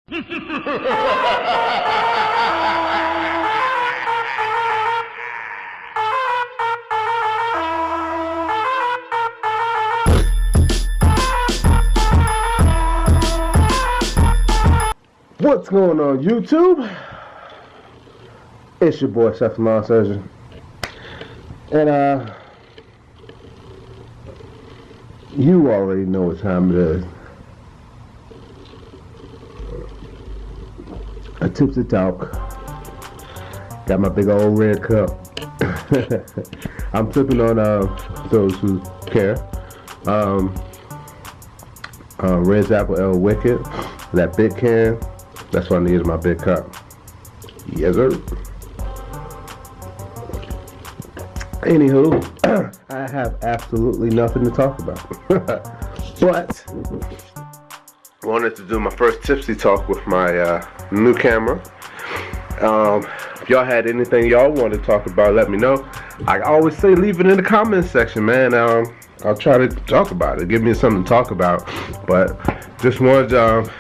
What's going on, YouTube? It's your boy Seth from Law Surgeon, and you already know what time it is. A Tipsy Talk. Got my big old red cup. I'm sipping on those who care. Red's Apple Ale Wicked. That big can. That's what I need is my big cup. Yes, sir. Anywho, I have absolutely nothing to talk about. But I wanted to do my first Tipsy Talk with my new camera. If y'all had anything y'all want to talk about, let me know. I always say leave it in the comments section, man. I'll try to talk about it. Give me something to talk about. But just wanted to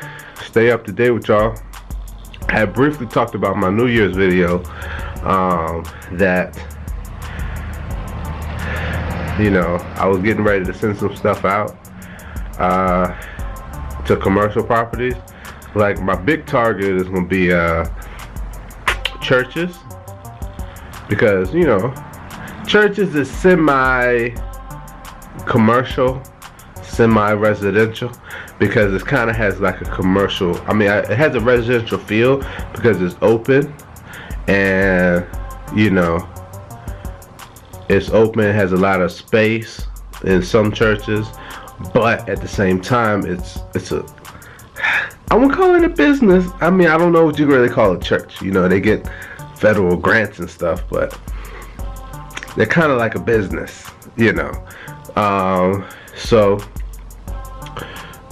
stay up to date with y'all. I had briefly talked about my New Year's video that, you know, I was getting ready to send some stuff out to commercial properties. Like, my big target is going to be churches, because, you know, churches is semi-commercial, semi-residential, because it kind of has like a commercial, I mean, it has a residential feel because it's open, and, you know, it's open, it has a lot of space in some churches, but at the same time, it's a, I wouldn't call it a business. I mean, I don't know what you really call a church. You know, they get federal grants and stuff, but they're kind of like a business, you know. So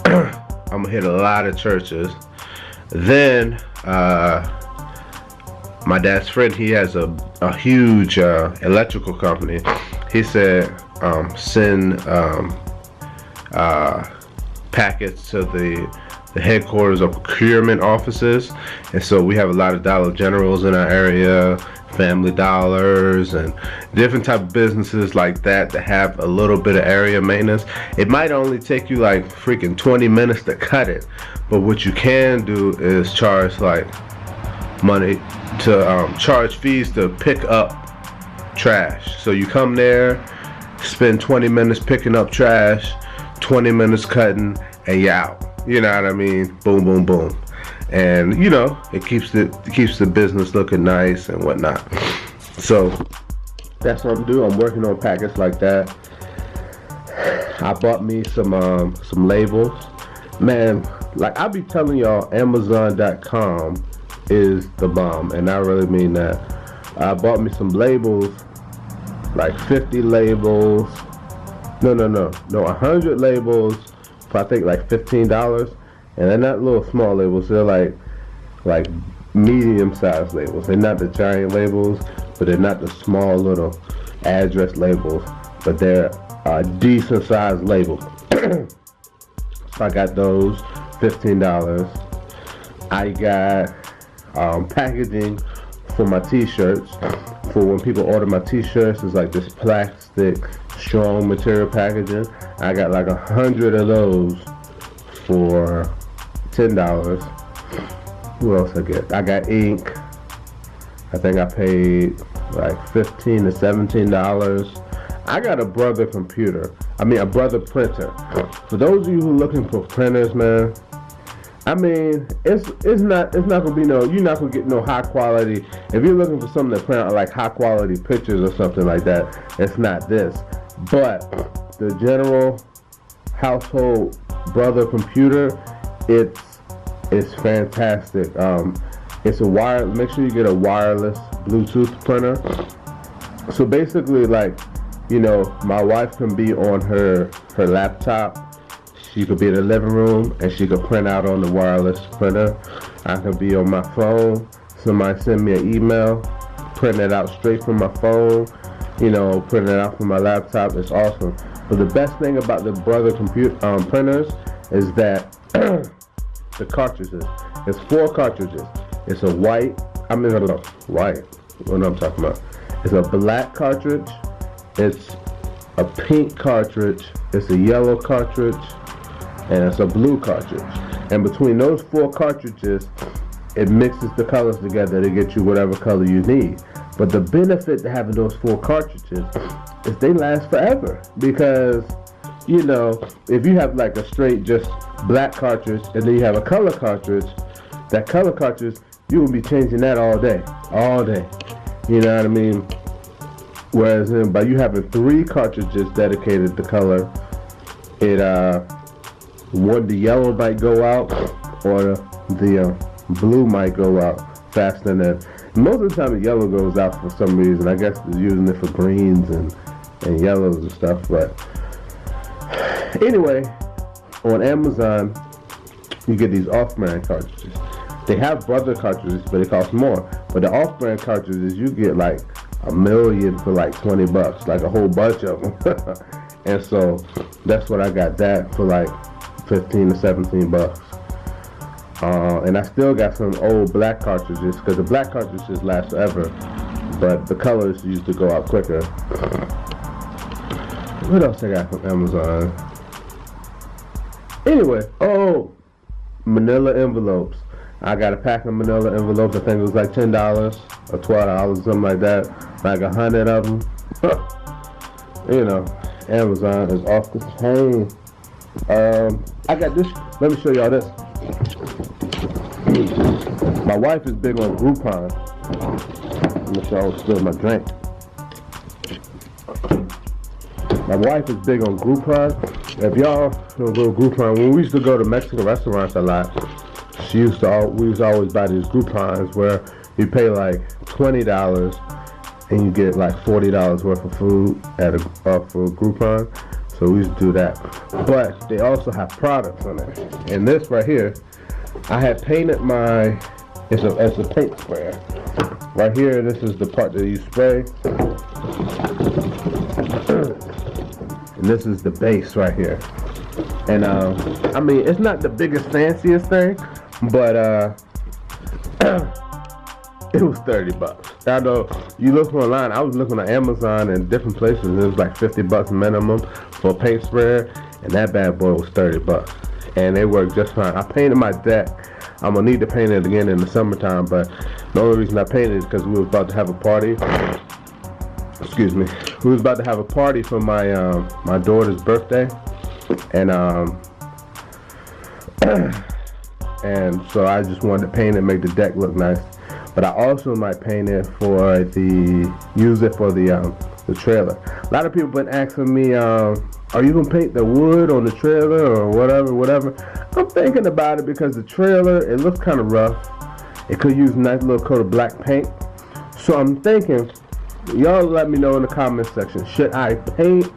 I'm gonna hit a lot of churches. Then my dad's friend, he has a huge electrical company. He said send packets to the headquarters of procurement offices, and so we have a lot of Dollar Generals in our area, Family Dollars, and different type of businesses like that that have a little bit of area maintenance. It might only take you like freaking 20 minutes to cut it, but what you can do is charge like money to charge fees to pick up trash. So you come there, spend 20 minutes picking up trash, 20 minutes cutting, and you out. You know what I mean? Boom, boom, boom. And, you know, it keeps the business looking nice and whatnot. So that's what I'm doing. I'm working on packets like that. I bought me some labels. Man, like I be telling y'all, Amazon.com is the bomb, and I really mean that. I bought me some labels, like 50 labels. No, 100 labels for I think like $15. And they're not little small labels, they're like medium-sized labels. They're not the giant labels, but they're not the small little address labels, but they're decent-sized labels. So I got those, $15. I got packaging for my t-shirts. For when people order my t-shirts, it's like this plastic, strong material packaging. I got like 100 of those for $10. What else I get? I got ink. I think I paid like $15 to $17. I got a brother printer. For those of you who are looking for printers, man, I mean, it's not gonna be you're not gonna get no high quality. If you're looking for something to print out like high quality pictures or something like that, it's not this. But the general household brother computer, it's fantastic. It's a wire. Make sure you get a wireless Bluetooth printer. So basically, like, you know, my wife can be on her laptop. She could be in the living room and she could print out on the wireless printer. I could be on my phone. Somebody send me an email, print it out straight from my phone. You know, print it out from my laptop. It's awesome. But the best thing about the brother printers is that the cartridges. It's 4 cartridges. It's a white. White. What am I talking about? It's a black cartridge. It's a pink cartridge. It's a yellow cartridge, and it's a blue cartridge. And between those 4 cartridges, it mixes the colors together to get you whatever color you need. But the benefit to having those 4 cartridges is they last forever, because you know, if you have like a straight just black cartridge and then you have a color cartridge, that color cartridge, you will be changing that all day. You know what I mean? Whereas by you having 3 cartridges dedicated to color, it one, the yellow might go out, or the blue might go out faster than. Most of the time the yellow goes out for some reason. I guess they're using it for greens and yellows and stuff. But anyway, on Amazon, you get these off-brand cartridges. They have brother cartridges, but it costs more. But the off-brand cartridges, you get like a million for like $20, like a whole bunch of them. And so that's what I got that for, like $15 to $17. And I still got some old black cartridges, because the black cartridges last forever, but the colors used to go out quicker. What else I got from Amazon? Anyway, manila envelopes. I got a pack of manila envelopes. I think it was like $10 or $12, something like that. Like 100 of them. You know, Amazon is off the chain. I got this. Let me show y'all this. My wife is big on Groupon. Let me show y'all spill my drink. My wife is big on Groupon. If y'all don't go to Groupon, when we used to go to Mexican restaurants a lot, we used to always buy these Groupons where you pay like $20 and you get like $40 worth of food for Groupon. So we used to do that. But they also have products on it. And this right here, I had painted my, it's a paint sprayer. Right here, this is the part that you spray. And this is the base right here. And I mean, it's not the biggest, fanciest thing, but it was $30. I know you look online. I was looking on Amazon and different places. It was like $50 minimum for a paint sprayer, and that bad boy was $30. And they work just fine. I painted my deck. I'm gonna need to paint it again in the summertime, but the only reason I painted it is because we were about to have a party. Excuse me. We was about to have a party for my my daughter's birthday, and and so I just wanted to paint it, make the deck look nice. But I also might paint it for use it for the trailer. A lot of people been asking me, are you gonna paint the wood on the trailer or whatever? I'm thinking about it, because the trailer, it looks kind of rough. It could use a nice little coat of black paint. So I'm thinking, y'all let me know in the comment section, should I paint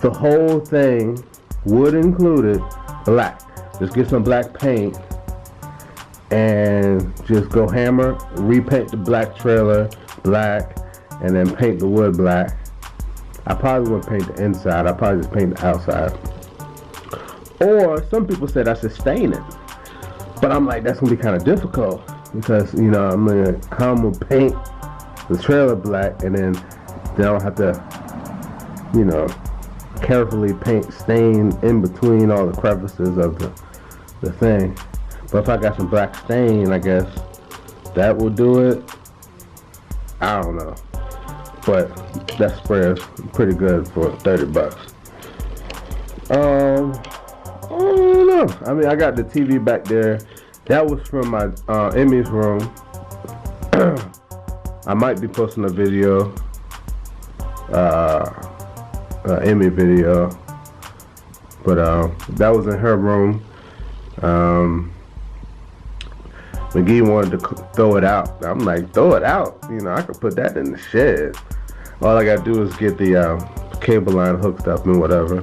the whole thing, wood included, black? Just get some black paint and just go hammer, repaint the black trailer black, and then paint the wood black. I probably wouldn't paint the inside. I probably just paint the outside. Or some people said I should stain it, but I'm like, that's gonna be kind of difficult, because you know, how I'm gonna paint the trailer black and then I don't have to, you know, carefully paint stain in between all the crevices of the thing. But if I got some black stain, I guess that will do it. I don't know, but that sprayer is pretty good for $30. I don't know. I mean, I got the TV back there. That was from my Emmy's room. I might be posting a video, Emmy video, but that was in her room. McGee wanted to throw it out. I'm like, throw it out? You know, I could put that in the shed. All I gotta do is get the cable line hooked up and whatever.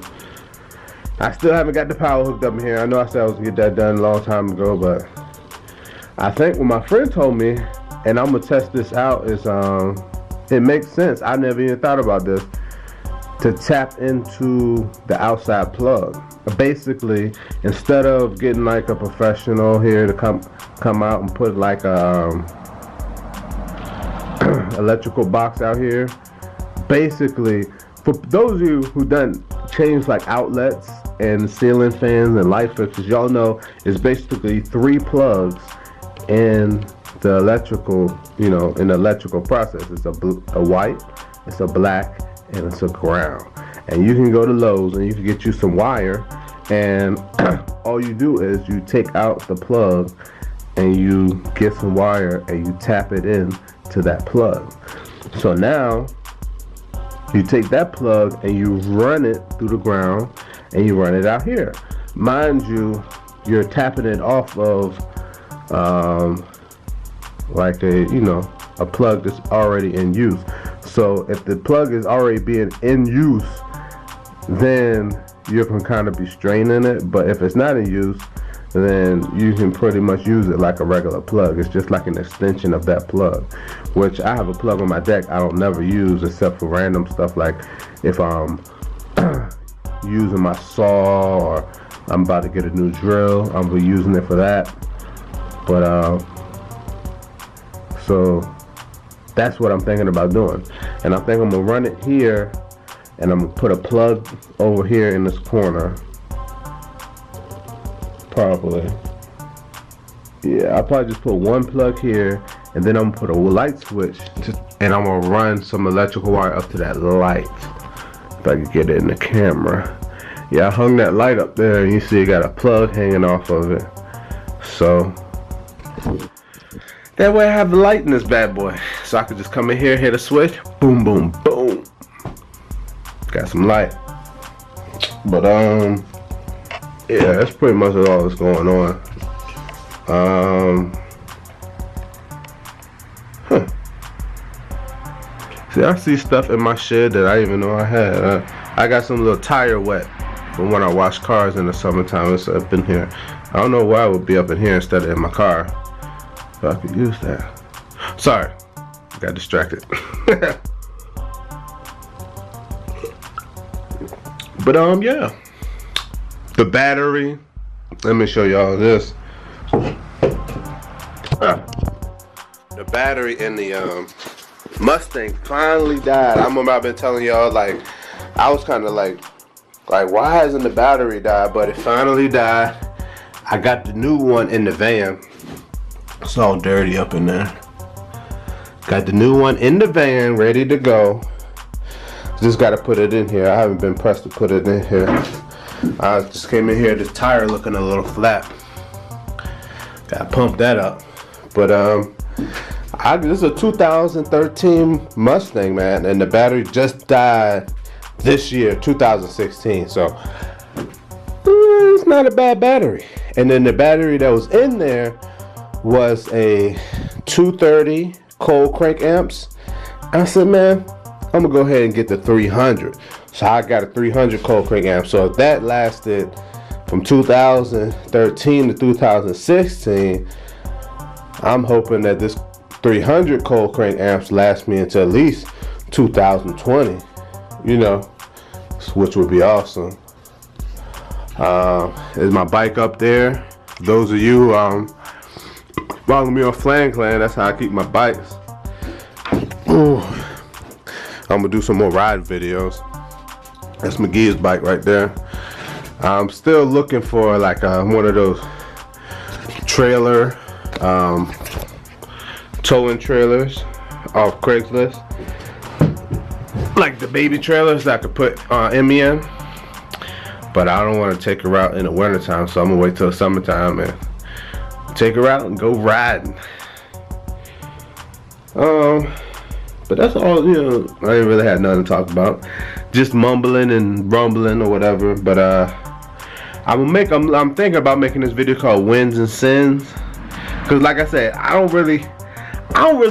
I still haven't got the power hooked up in here. I know I said I was gonna get that done a long time ago, but I think what my friend told me, and I'm gonna test this out, is it makes sense. I never even thought about this, to tap into the outside plug. Basically, instead of getting like a professional here to come come out and put like a electrical box out here. Basically, for those of you who done change like outlets and ceiling fans and light fixtures, y'all know it's basically 3 plugs in the electrical, you know, in the electrical process. It's a white, it's a black, and it's a ground. And you can go to Lowe's and you can get you some wire, and all you do is you take out the plug and you get some wire and you tap it in to that plug. So now you take that plug and you run it through the ground and you run it out here. Mind you, you're tapping it off of like a, you know, a plug that's already in use. So if the plug is already being in use, then you can kind of be straining it. But if it's not in use, then you can pretty much use it like a regular plug. It's just like an extension of that plug, which I have a plug on my deck I don't never use except for random stuff, like if I'm using my saw or I'm about to get a new drill, I'm gonna be using it for that. But so that's what I'm thinking about doing. And I think I'm gonna run it here, and I'm gonna put a plug over here in this corner. Probably. Yeah, I'll probably just put one plug here, and then I'm gonna put a light switch, and I'm gonna run some electrical wire up to that light. If I can get it in the camera. Yeah, I hung that light up there, and you see it got a plug hanging off of it. So that way I have the light in this bad boy. So I could just come in here, hit a switch, boom, boom, boom. Got some light. But yeah, that's pretty much all that's going on. See, I see stuff in my shed that I didn't even know I had. I got some little tire wet from when I wash cars in the summertime. It's up in here. I don't know why it would be up in here instead of in my car. So I could use that. Sorry, got distracted. But yeah, the battery. Let me show y'all this. The battery in the Mustang finally died. I remember I've been telling y'all, like, I was kind of like why hasn't the battery died? But it finally died. I got the new one in the van. It's all dirty up in there. Got the new one in the van, ready to go. Just got to put it in here. I haven't been pressed to put it in here. I just came in here, this tire looking a little flat. Got to pump that up. But this is a 2013 Mustang, man, and the battery just died this year, 2016. So it's not a bad battery. And then the battery that was in there was a 230 cold crank amps. I said, man, I'm gonna go ahead and get the 300. So I got a 300 cold crank amp. So if that lasted from 2013 to 2016, I'm hoping that this 300 cold crank amps last me until at least 2020, you know, which would be awesome. There's my bike up there. Those of you follow me on Flame Clan, that's how I keep my bikes. Ooh. I'm gonna do some more ride videos. That's McGee's bike right there. I'm still looking for like one of those trailer towing trailers off Craigslist, like the baby trailers that I could put Emmy in. But I don't want to take her out in the wintertime, so I'm gonna wait till the summertime and take her out and go riding. But that's all, you know. I ain't really had nothing to talk about, just mumbling and rumbling or whatever. But I'm thinking about making this video called Wins and Sins, because like I said, I don't really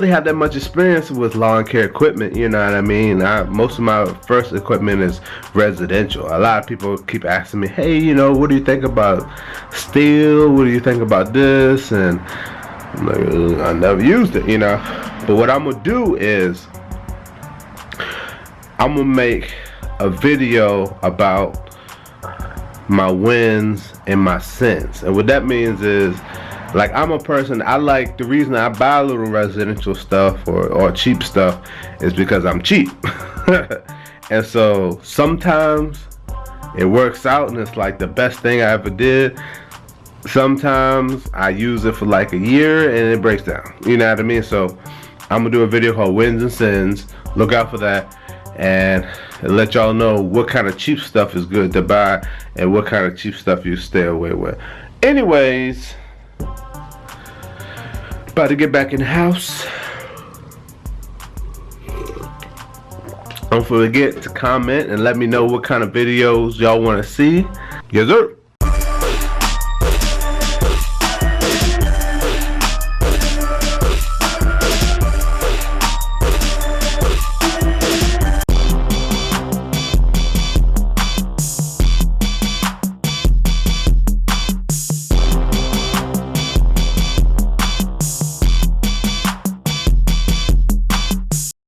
have that much experience with lawn care equipment, you know what I mean? Most of my first equipment is residential. A lot of people keep asking me, hey, you know, what do you think about steel? What do you think about this? And I'm like, I never used it, you know. But what I'm gonna do is I'm gonna make a video about my wins and my sins. And what that means is Like, I'm a person, I like, the reason I buy a little residential stuff or cheap stuff is because I'm cheap. And so sometimes it works out and it's like the best thing I ever did. Sometimes I use it for like a year and it breaks down. You know what I mean? So I'm gonna do a video called Wins and Sins. Look out for that, and let y'all know what kind of cheap stuff is good to buy and what kind of cheap stuff you stay away with. Anyways, about to get back in the house. Don't forget to comment and let me know what kind of videos y'all want to see. Yes, sir.